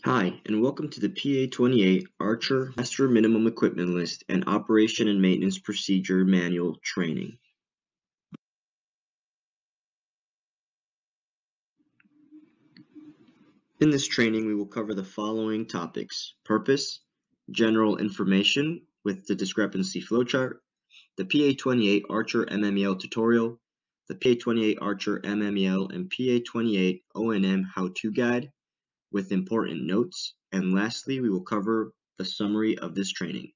Hi, and welcome to the PA-28 Archer Master Minimum Equipment List and Operation and Maintenance Procedure Manual training. In this training, we will cover the following topics: purpose, general information with the discrepancy flowchart, the PA-28 Archer MMEL tutorial, the PA-28 Archer MMEL and PA-28 O&M how-to guide with important notes, and lastly, we will cover the summary of this training.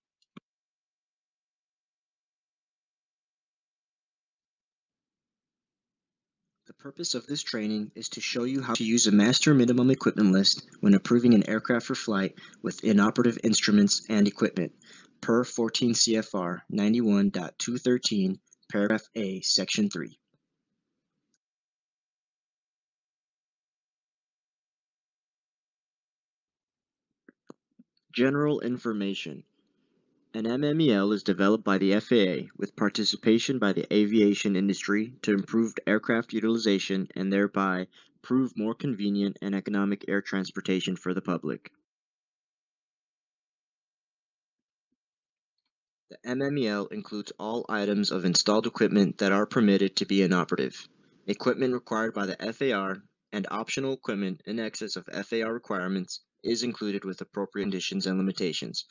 The purpose of this training is to show you how to use a master minimum equipment list when approving an aircraft for flight with inoperative instruments and equipment, per 14 CFR 91.213, paragraph A, section 3. General information. An MMEL is developed by the FAA with participation by the aviation industry to improve aircraft utilization and thereby prove more convenient and economic air transportation for the public. The MMEL includes all items of installed equipment that are permitted to be inoperative, equipment required by the FAR, and optional equipment in excess of FAR requirements is included with appropriate conditions and limitations.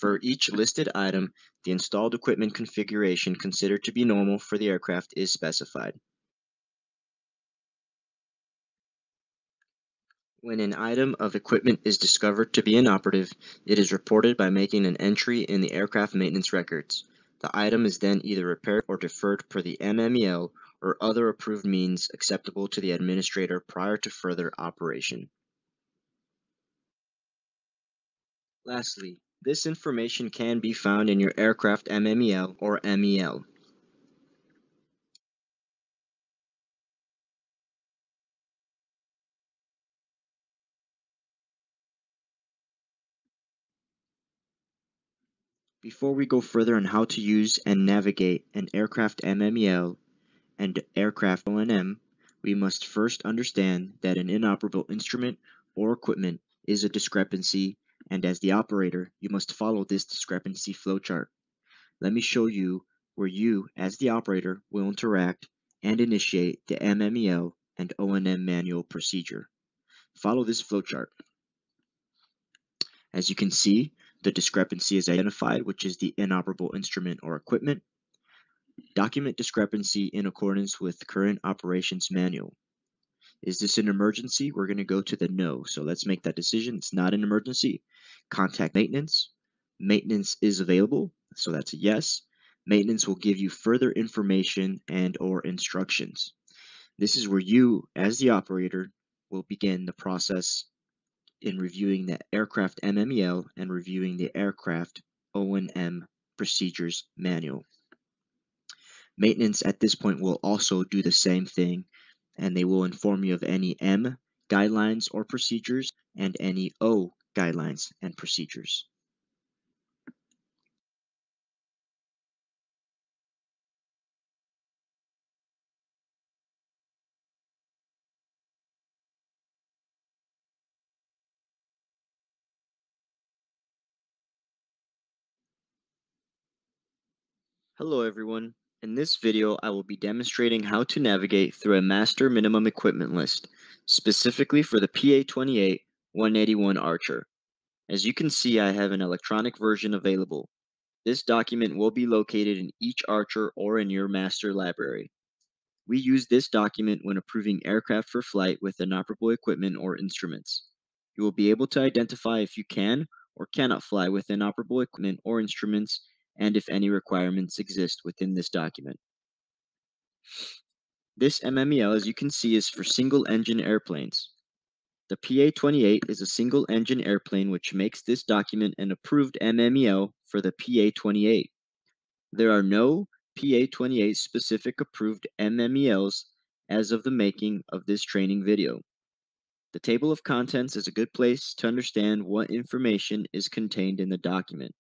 For each listed item, the installed equipment configuration considered to be normal for the aircraft is specified. When an item of equipment is discovered to be inoperative, it is reported by making an entry in the aircraft maintenance records. The item is then either repaired or deferred per the MMEL or other approved means acceptable to the administrator prior to further operation. Lastly, this information can be found in your aircraft MMEL or MEL. Before we go further on how to use and navigate an aircraft MMEL and aircraft O&M, we must first understand that an inoperable instrument or equipment is a discrepancy, and as the operator, you must follow this discrepancy flowchart. Let me show you where you, as the operator, will interact and initiate the MMEL and O&M manual procedure. Follow this flowchart. As you can see, the discrepancy is identified, which is the inoperable instrument or equipment. Document discrepancy in accordance with current operations manual. Is this an emergency? We're going to go to the no. So let's make that decision. It's not an emergency. Contact maintenance. Maintenance is available. So that's a yes. Maintenance will give you further information and or instructions. This is where you, as the operator, will begin the process in reviewing the aircraft MMEL and reviewing the aircraft O&M procedures manual. Maintenance at this point will also do the same thing, and they will inform you of any M guidelines or procedures and any O guidelines and procedures. Hello everyone. In this video, I will be demonstrating how to navigate through a master minimum equipment list, specifically for the PA-28 181 Archer. As you can see, I have an electronic version available. This document will be located in each Archer or in your master library. We use this document when approving aircraft for flight with inoperable equipment or instruments. You will be able to identify if you can or cannot fly with inoperable equipment or instruments, and if any requirements exist within this document. This MMEL, as you can see, is for single-engine airplanes. The PA-28 is a single-engine airplane, which makes this document an approved MMEL for the PA-28. There are no PA-28 specific approved MMELs as of the making of this training video. The table of contents is a good place to understand what information is contained in the document.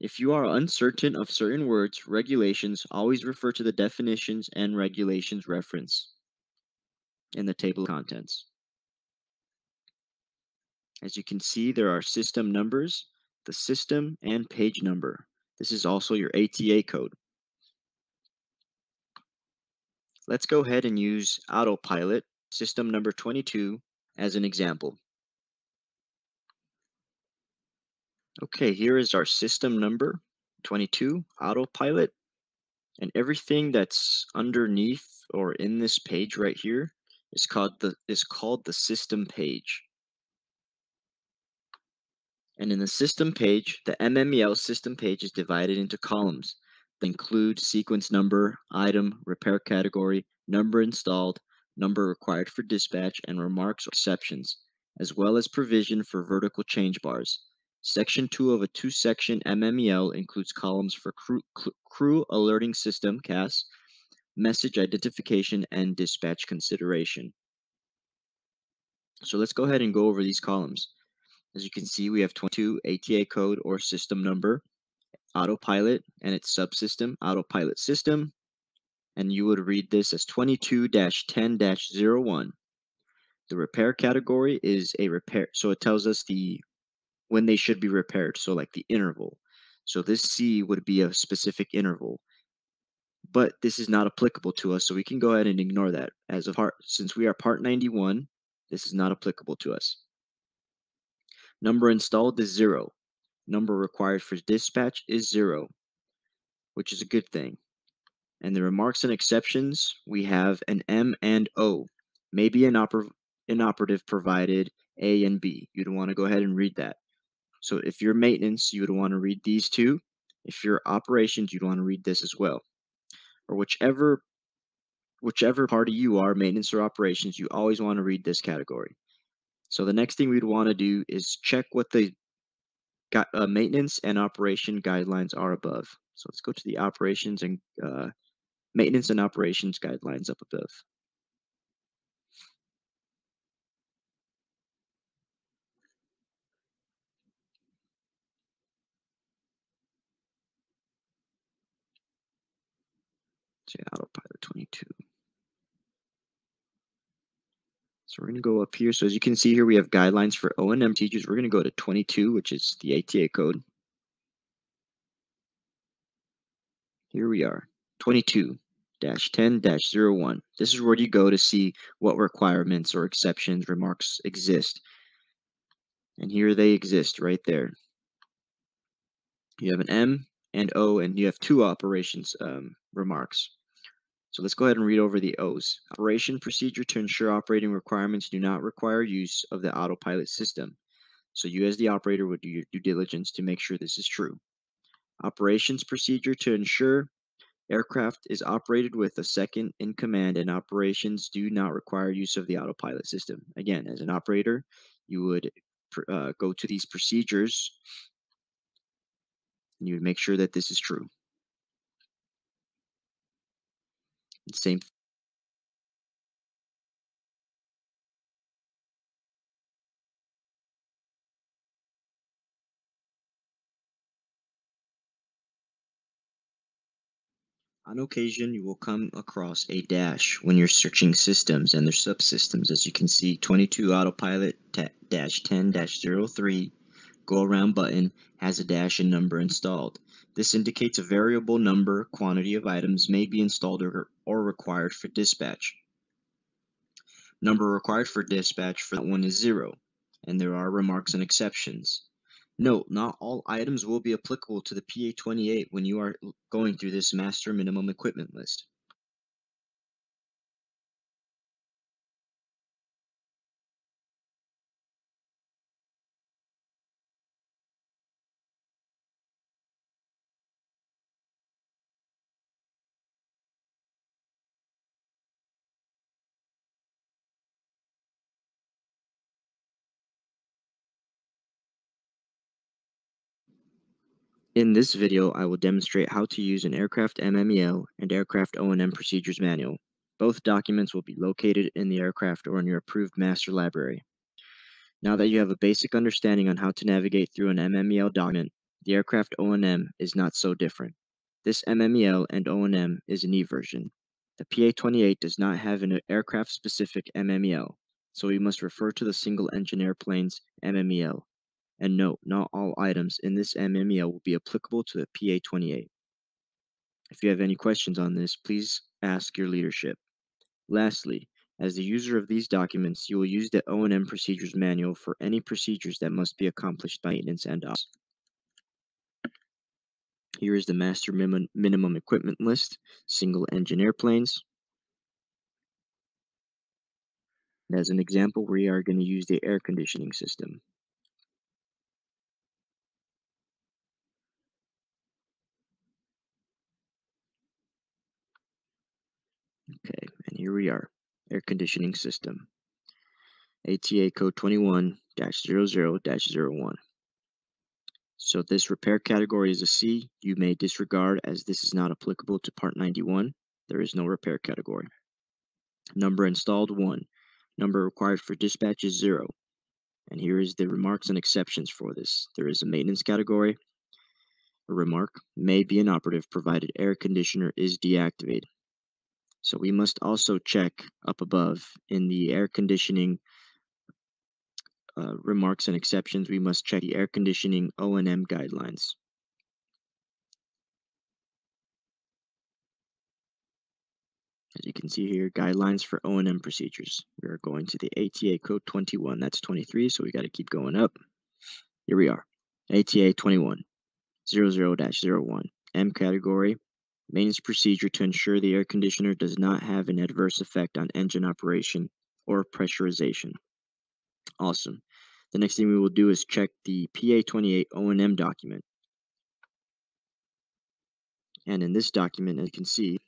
If you are uncertain of certain words, regulations, always refer to the definitions and regulations reference. in the table of contents. As you can see, there are system numbers, the system, and page number. This is also your ATA code. Let's go ahead and use Autopilot system number 22 as an example. Okay, here is our system number 22, Autopilot, and everything that's underneath or in this page right here is called the system page. And in the system page, the MMEL system page is divided into columns that include sequence number, item, repair category, number installed, number required for dispatch, and remarks or exceptions, as well as provision for vertical change bars. Section 2 of a two-section MMEL includes columns for crew alerting system, CAS, message identification, and dispatch consideration. So let's go ahead and go over these columns. As you can see, we have 22 ATA code or system number, Autopilot, and its subsystem, Autopilot system, and you would read this as 22-10-01. The repair category is a repair, so it tells us when they should be repaired, so like the interval. So this C would be a specific interval, but this is not applicable to us, so we can go ahead and ignore that. Since we are part 91, this is not applicable to us. Number installed is 0. Number required for dispatch is 0, which is a good thing. And the remarks and exceptions, we have an M and O. Maybe inoperative provided A and B. You'd want to go ahead and read that. So if you're maintenance, you would want to read these two. If you're operations, you'd want to read this as well. Or whichever party you are, maintenance or operations, you always want to read this category. So the next thing we'd want to do is check what the maintenance and operation guidelines are above. So let's go to the operations and maintenance and operations guidelines up above. Say Autopilot 22. So we're going to go up here. So as you can see here, we have guidelines for O&M procedures. We're going to go to 22, which is the ATA code. Here we are, 22-10-01. This is where you go to see what requirements or exceptions remarks exist. And here they exist right there. You have an M and O, and you have two operations remarks. So let's go ahead and read over the O's. Operation procedure to ensure operating requirements do not require use of the autopilot system. So you as the operator would do your due diligence to make sure this is true. Operations procedure to ensure aircraft is operated with a second in command and operations do not require use of the autopilot system. Again, as an operator, you would go to these procedures and you would make sure that this is true. Same. On occasion, you will come across a dash when you're searching systems and their subsystems. As you can see, 22 Autopilot -10-03 go around button has a dash and number installed. This indicates a variable number quantity of items may be installed or required for dispatch. Number required for dispatch for that one is 0, and there are remarks and exceptions. Note, not all items will be applicable to the PA-28 when you are going through this master minimum equipment list. In this video, I will demonstrate how to use an aircraft MMEL and aircraft O&M procedures manual. Both documents will be located in the aircraft or in your approved master library. Now that you have a basic understanding on how to navigate through an MMEL document, the aircraft O&M is not so different. This MMEL and O&M is an E version. The PA-28 does not have an aircraft-specific MMEL, so we must refer to the single-engine airplane's MMEL. And note, not all items in this MMEL will be applicable to the PA-28. If you have any questions on this, please ask your leadership. Lastly, as the user of these documents, you will use the O&M Procedures Manual for any procedures that must be accomplished by maintenance and ops. Here is the master minimum equipment list, single-engine airplanes. As an example, we are going to use the air conditioning system. Okay, and here we are, air conditioning system. ATA code 21-00-01. So this repair category is a C. You may disregard as this is not applicable to Part 91. There is no repair category. Number installed 1. Number required for dispatch is 0. And here is the remarks and exceptions for this. There is a maintenance category. A remark may be inoperative provided air conditioner is deactivated. So we must also check up above in the air conditioning remarks and exceptions, we must check the air conditioning O&M guidelines. As you can see here, guidelines for O&M procedures. We are going to the ATA code 21. That's 23, so we got to keep going up. Here we are. ATA 21-00-01. M category, maintenance procedure to ensure the air conditioner does not have an adverse effect on engine operation or pressurization. Awesome. The next thing we will do is check the PA-28 O&M document. And in this document, as you can see,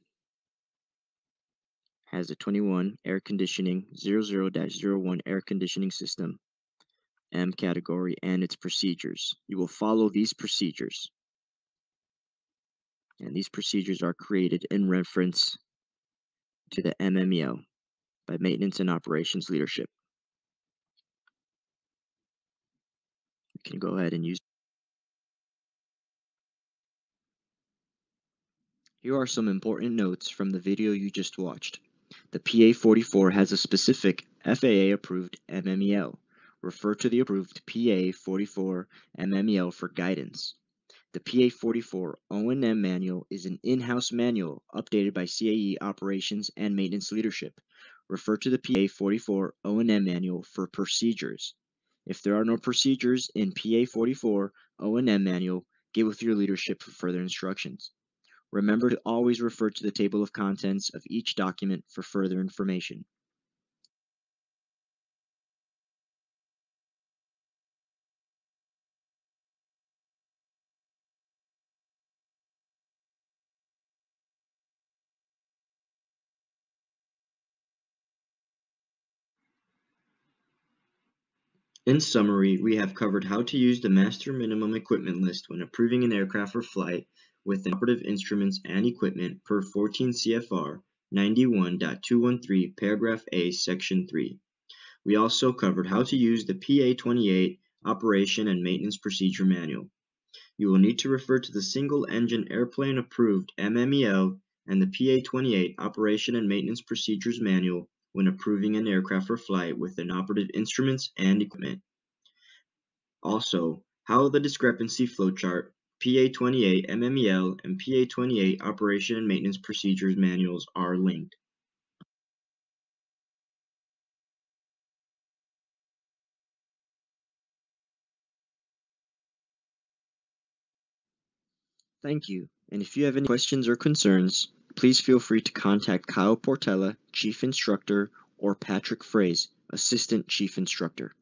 has a 21 air conditioning 00-01 air conditioning system, M category, and its procedures. You will follow these procedures. And these procedures are created in reference to the MMEL by Maintenance and Operations Leadership. You can go ahead and use. Here are some important notes from the video you just watched. The PA-44 has a specific FAA-approved MMEL. Refer to the approved PA-44 MMEL for guidance. The PA-44 O&M manual is an in-house manual updated by CAE Operations and Maintenance Leadership. Refer to the PA-44 O&M manual for procedures. If there are no procedures in PA-44 O&M manual, get with your leadership for further instructions. Remember to always refer to the table of contents of each document for further information. In summary, we have covered how to use the Master Minimum Equipment List when approving an aircraft for flight with operative instruments and equipment per 14 CFR 91.213 Paragraph A, Section 3. We also covered how to use the PA-28 Operation and Maintenance Procedure Manual. You will need to refer to the Single-Engine Airplane Approved MMEL and the PA-28 Operation and Maintenance Procedures Manual when approving an aircraft for flight with inoperative instruments and equipment. Also, how the Discrepancy Flowchart, PA-28 MMEL, and PA-28 Operation and Maintenance Procedures Manuals are linked. Thank you, and if you have any questions or concerns, please feel free to contact Kyle Portella, Chief Instructor, or Patrick Fraze, Assistant Chief Instructor.